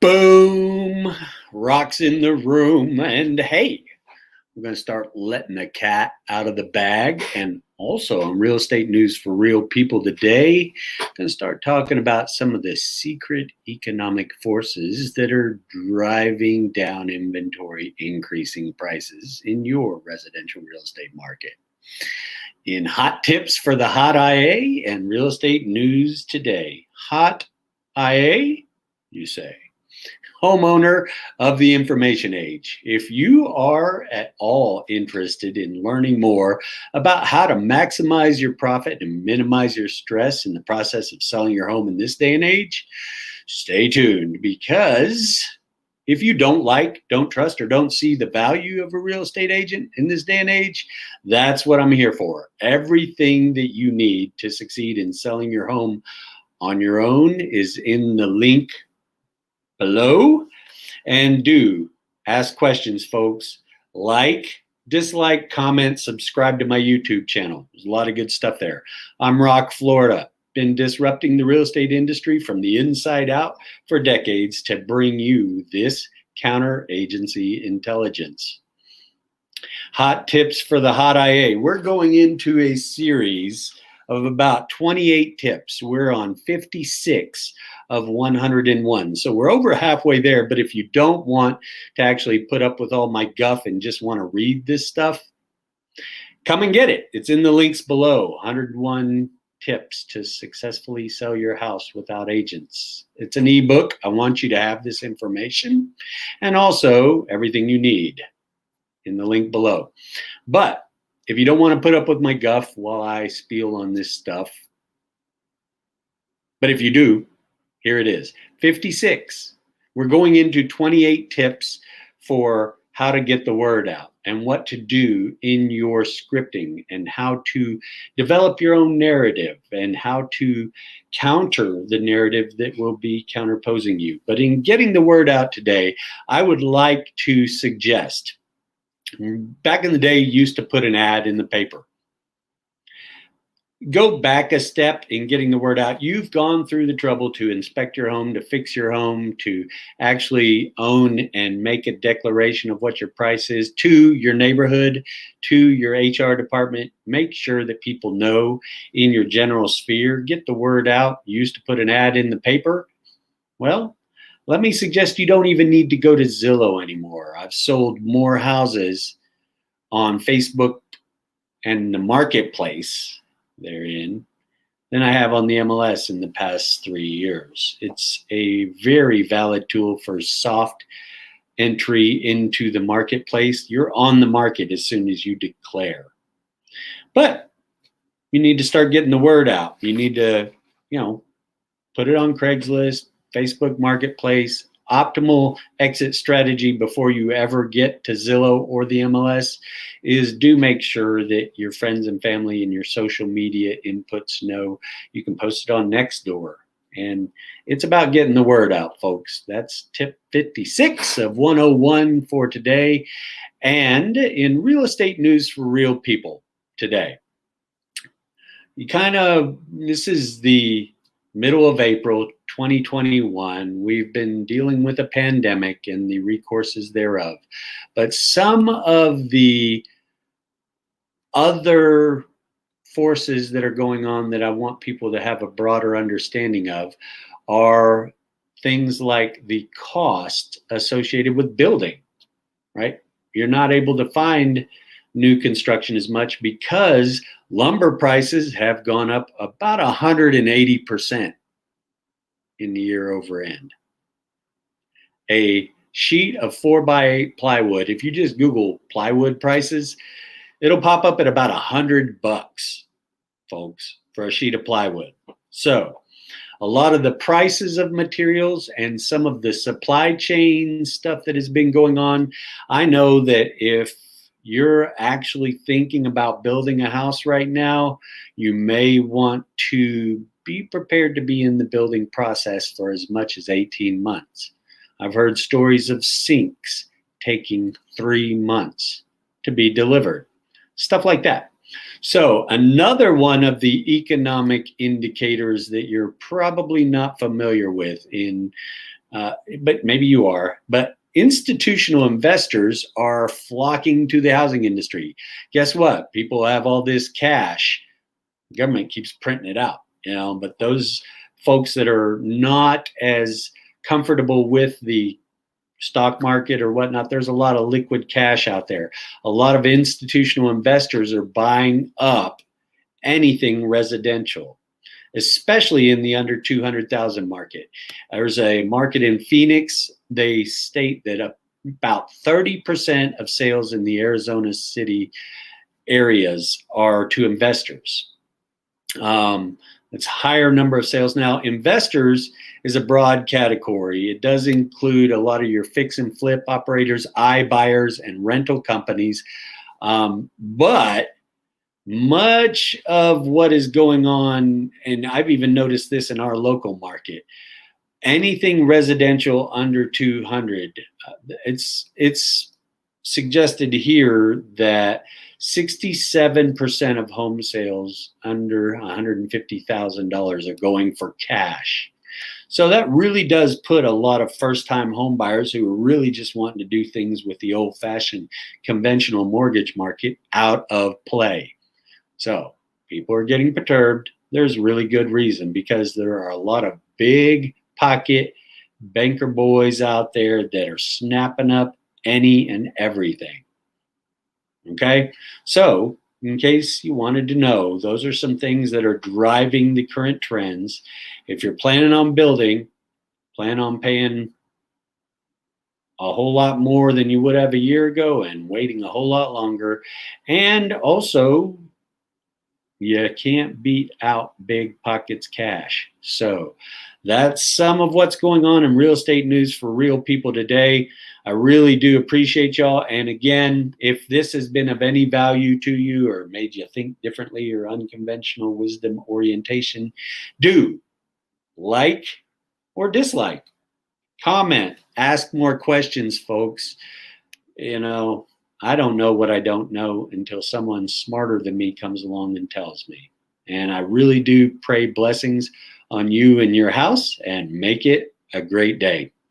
Boom! Rocks in the room. And hey, we're going to start letting the cat out of the bag. And also on Real Estate News for Real People today, going to start talking about some of the secret economic forces that are driving down inventory, increasing prices in your residential real estate market. In hot tips for the hot IA and real estate news today. Hot IA, you say? Homeowner of the information age. If you are at all interested in learning more about how to maximize your profit and minimize your stress in the process of selling your home in this day and age, stay tuned, because if you don't like, don't trust, or don't see the value of a real estate agent in this day and age, that's what I'm here for. Everything that you need to succeed in selling your home on your own is in the link below. And do ask questions, folks. Like, dislike, comment, subscribe to my YouTube channel. There's a lot of good stuff there. I'm Rock, Florida. Been disrupting the real estate industry from the inside out for decades to bring you this counter-agency intelligence. Hot tips for the hot IA. We're going into a series of about 28 tips. We're on 56 of 101. So we're over halfway there. But if you don't want to actually put up with all my guff and just want to read this stuff, come and get it. It's in the links below. 101 tips to successfully sell your house without agents. It's an ebook. I want you to have this information and also everything you need in the link below. But if you don't want to put up with my guff while I spiel on this stuff, but if you do, here it is. 56. We're going into 28 tips for how to get the word out and what to do in your scripting and how to develop your own narrative and how to counter the narrative that will be counterposing you. But in getting the word out today, I would like to suggest, back in the day, you used to put an ad in the paper. Go back a step in getting the word out. You've gone through the trouble to inspect your home, to fix your home, to actually own and make a declaration of what your price is to your neighborhood, to your HR department. Make sure that people know in your general sphere. Get the word out. You used to put an ad in the paper. Well, let me suggest you don't even need to go to Zillow anymore. I've sold more houses on Facebook and the marketplace therein than I have on the MLS in the past 3 years. It's a very valid tool for soft entry into the marketplace. You're on the market as soon as you declare. But you need to start getting the word out. You need to, put it on Craigslist, Facebook Marketplace. Optimal exit strategy before you ever get to Zillow or the MLS is do make sure that your friends and family and your social media inputs know. You can post it on Nextdoor. And it's about getting the word out, folks. That's tip 56 of 101 for today. And in real estate news for real people today, this is the middle of April 2021. We've been dealing with a pandemic and the recourses thereof. But some of the other forces that are going on that I want people to have a broader understanding of are things like the cost associated with building, right? You're not able to find new construction as much because lumber prices have gone up about 180% in the year over end. A sheet of 4x8 plywood, if you just Google plywood prices, it'll pop up at about $100, folks, for a sheet of plywood. So a lot of the prices of materials and some of the supply chain stuff that has been going on, I know that if you're actually thinking about building a house right now, you may want to be prepared to be in the building process for as much as 18 months. I've heard stories of sinks taking 3 months to be delivered, stuff like that. So another one of the economic indicators that you're probably not familiar with in but maybe you are. But institutional investors are flocking to the housing industry. Guess what? People have all this cash. The government keeps printing it out, but those folks that are not as comfortable with the stock market or whatnot, there's a lot of liquid cash out there. A lot of institutional investors are buying up anything residential, especially in the under 200,000 market. There's a market in Phoenix. They state that about 30% of sales in the Arizona city areas are to investors. It's a higher number of sales. Now, investors is a broad category. It does include a lot of your fix and flip operators, iBuyers, and rental companies. But much of what is going on, and I've even noticed this in our local market, anything residential under 200, it's suggested here that 67% of home sales under $150,000 are going for cash. So that really does put a lot of first-time home buyers who are really just wanting to do things with the old-fashioned conventional mortgage market out of play. So people are getting perturbed. There's really good reason, because there are a lot of big pocket banker boys out there that are snapping up any and everything. Okay, so in case you wanted to know, those are some things that are driving the current trends. If you're planning on building, plan on paying a whole lot more than you would have a year ago and waiting a whole lot longer. And also, you can't beat out big pockets cash. So that's some of what's going on in real estate news for real people today. I really do appreciate y'all. And again, if this has been of any value to you or made you think differently or unconventional wisdom orientation, do like or dislike, comment, ask more questions, folks. I don't know what I don't know until someone smarter than me comes along and tells me. And I really do pray blessings on you and your house, and make it a great day.